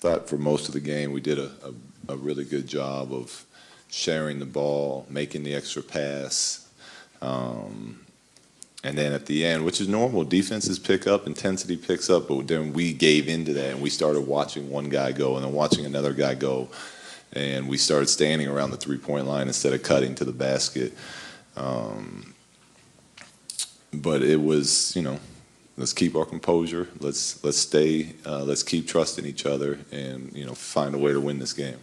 thought for most of the game we did a really good job of sharing the ball, making the extra pass. And then at the end, which is normal, defenses pick up, intensity picks up, but then we gave into that and we started watching one guy go and then watching another guy go. And we started standing around the three-point line instead of cutting to the basket. But it was, let's keep our composure. Let's stay. Let's keep trusting each other, and find a way to win this game.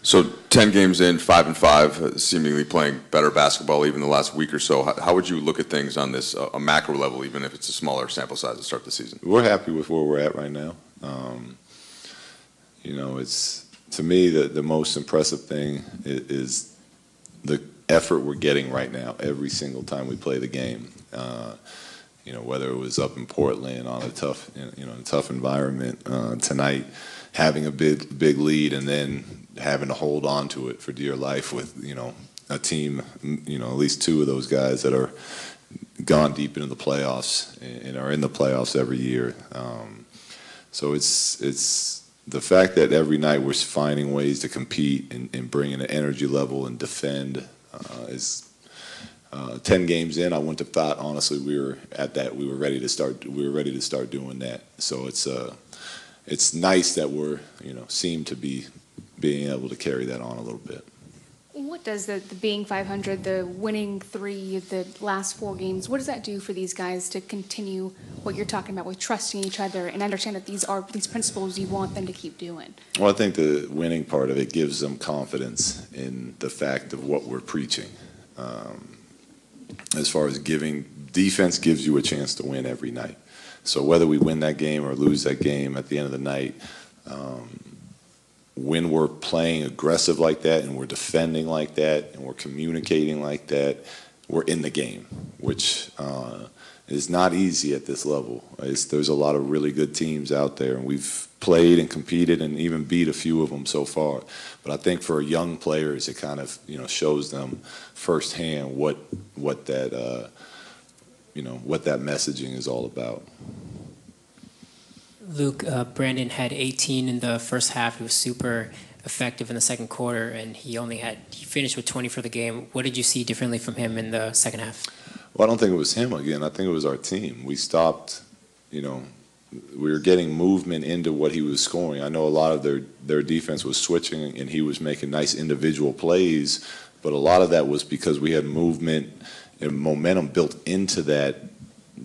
So 10 games in, 5-5, seemingly playing better basketball even the last week or so. How would you look at things on this a macro level, even if it's a smaller sample size to start the season? We're happy with where we're at right now. It's, to me, the most impressive thing is the effort we're getting right now every single time we play the game. Whether it was up in Portland on a tough environment tonight, having a big lead and then having to hold on to it for dear life with a team, at least two of those guys that are gone deep into the playoffs and are in the playoffs every year. So it's the fact that every night we're finding ways to compete and bring in an energy level and defend is 10 games in. I wouldn't have thought, honestly, we were ready to start doing that. So it's nice that we're seem to be being able to carry that on a little bit. What does the being 500, the winning 3, the last 4 games, what does that do for these guys to continue what you're talking about with trusting each other and understand that these principles you want them to keep doing? Well, I think the winning part of it gives them confidence in the fact of what we're preaching. As far as defense gives you a chance to win every night. So whether we win that game or lose that game at the end of the night, when we're playing aggressive like that and we're defending like that and we're communicating like that, we're in the game, which is not easy at this level. There's a lot of really good teams out there, and we've played and competed and even beat a few of them so far. But I think for young players, it kind of shows them firsthand what that messaging is all about. Luke, Brandon had 18 in the first half. He was super effective in the second quarter, and he finished with 20 for the game. What did you see differently from him in the second half? Well, I don't think it was him again. I think it was our team. We stopped, we were getting movement into what he was scoring. I know a lot of their defense was switching, and he was making nice individual plays, but a lot of that was because we had movement and momentum built into that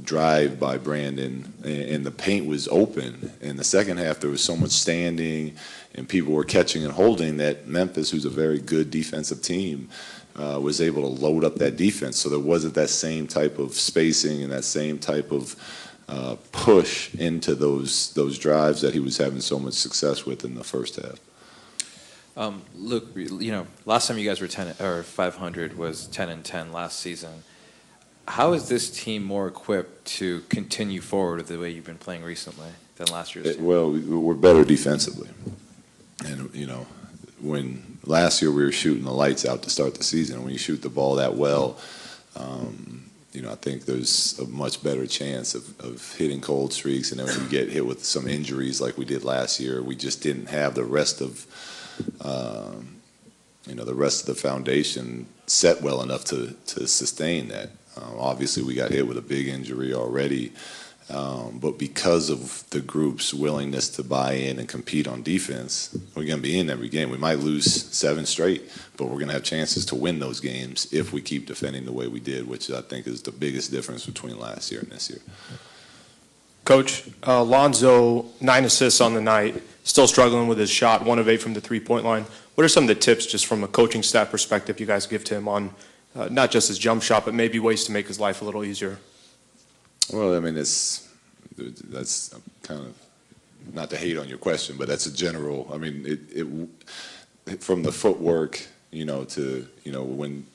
drive by Brandon, and the paint was open. In the second half, there was so much standing, and people were catching and holding that Memphis, who's a very good defensive team, was able to load up that defense. So there wasn't that same type of spacing and that same type of push into those drives that he was having so much success with in the first half. Luke, last time you guys were 500 was 10-10 last season. How is this team more equipped to continue forward the way you've been playing recently than last year's team? Well, we're better defensively. And, when last year we were shooting the lights out to start the season, when you shoot the ball that well, I think there's a much better chance of hitting cold streaks. And then when you get hit with some injuries like we did last year, we just didn't have the rest of the foundation set well enough to sustain that. Obviously, we got hit with a big injury already, but because of the group's willingness to buy in and compete on defense, we're going to be in every game. We might lose 7 straight, but we're going to have chances to win those games if we keep defending the way we did, which I think is the biggest difference between last year and this year. Coach, Lonzo, 9 assists on the night, still struggling with his shot, 1 of 8 from the three-point line. What are some of the tips, just from a coaching staff perspective, you guys give to him on not just his jump shot, but maybe ways to make his life a little easier? Well, I mean, that's kind of, not to hate on your question, but that's a general, I mean, from the footwork, to, when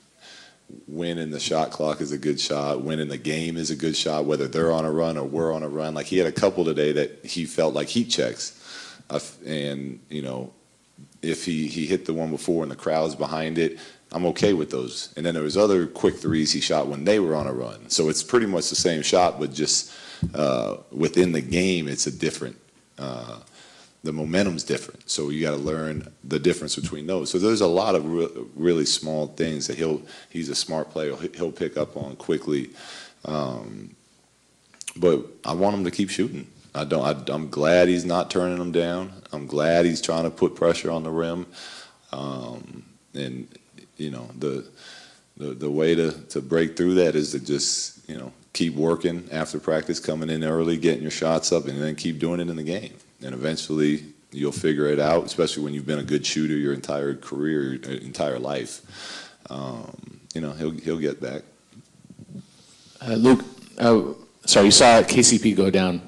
winning the shot clock is a good shot, winning the game is a good shot, whether they're on a run or we're on a run. Like, he had a couple today that he felt like heat checks. And, if he hit the one before and the crowd's behind it, I'm okay with those. And then there was other quick threes he shot when they were on a run. So it's pretty much the same shot, but just within the game, it's a different the momentum's different. So you got to learn the difference between those. So there's a lot of really small things that he's a smart player. He'll pick up on quickly. But I want him to keep shooting. I'm glad he's not turning them down. I'm glad he's trying to put pressure on the rim. And you know, the way to break through that is to just, you know, keep working after practice, coming in early, getting your shots up, and then keep doing it in the game. And eventually you'll figure it out, especially when you've been a good shooter your entire career, your entire life. You know, he'll get back. Luke, sorry, you saw KCP go down.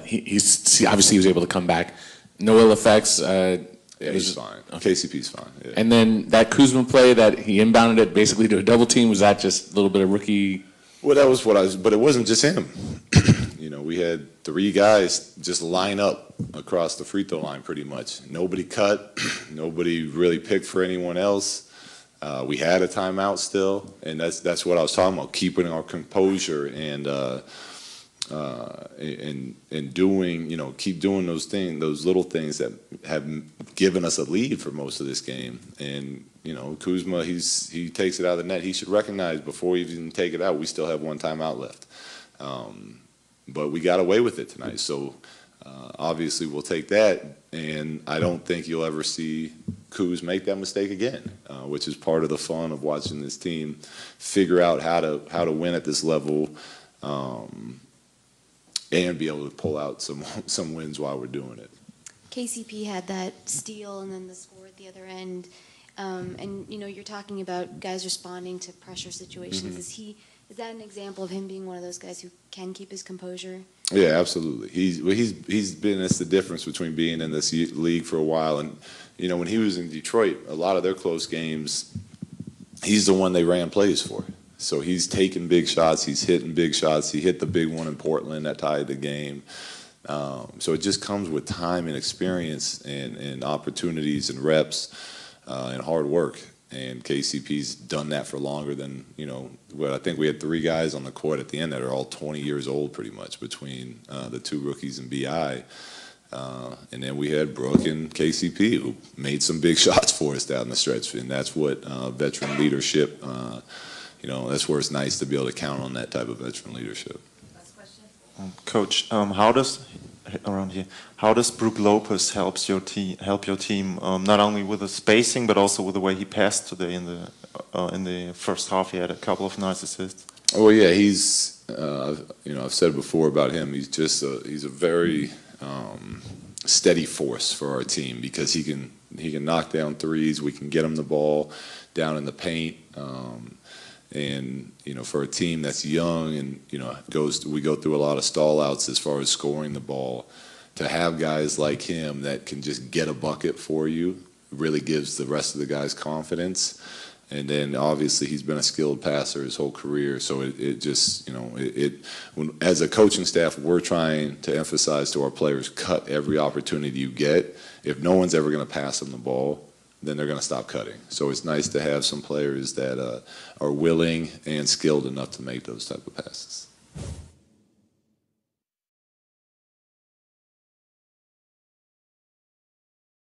He's obviously he was able to come back. No ill effects. Yeah, he's fine. Okay. KCP's fine. Yeah. And then that Kuzma play that he inbounded it basically to a double team, was that just a little bit of rookie? Well, that was but it wasn't just him. You know, we had 3 guys just line up across the free throw line pretty much. Nobody cut. Nobody really picked for anyone else. We had a timeout still, and that's what I was talking about, keeping our composure and doing, you know, keep doing those things, those little things that have given us a lead for most of this game. And you know, Kuzma, he takes it out of the net. He should recognize before he even take it out, we still have 1 timeout left. But we got away with it tonight, so obviously we'll take that. And I don't think you'll ever see Kuz make that mistake again, which is part of the fun of watching this team figure out how to win at this level. And be able to pull out some wins while we're doing it. KCP had that steal and then the score at the other end. And, you know, you're talking about guys responding to pressure situations. Mm-hmm. Is that an example of him being one of those guys who can keep his composure? Yeah, absolutely. He's been, that's the difference between being in this league for a while. And, you know, when he was in Detroit, a lot of their close games, he's the one they ran plays for. So he's taking big shots, he's hitting big shots. He hit the big one in Portland that tied the game. So it just comes with time and experience and opportunities and reps and hard work. And KCP's done that for longer than, you know, well, I think we had 3 guys on the court at the end that are all 20 years old pretty much between the 2 rookies and BI. And then we had Brooke and KCP who made some big shots for us down the stretch. And that's what veteran leadership, you know, that's where it's nice to be able to count on that type of veteran leadership. Last question. Coach, how does Brook Lopez help your team not only with the spacing but also with the way he passed today in the first half? He had a couple of nice assists. Oh yeah, he's you know, I've said before about him. He's just he's a very steady force for our team because he can knock down threes. We can get him the ball down in the paint. And you know, for a team that's young and you know we go through a lot of stall outs as far as scoring the ball, to have guys like him that can just get a bucket for you really gives the rest of the guys confidence. And then obviously he's been a skilled passer his whole career, so it just, you know, as a coaching staff, we're trying to emphasize to our players, cut every opportunity you get. If no one's ever going to pass them the ball, then they're going to stop cutting. So it's nice to have some players that are willing and skilled enough to make those type of passes.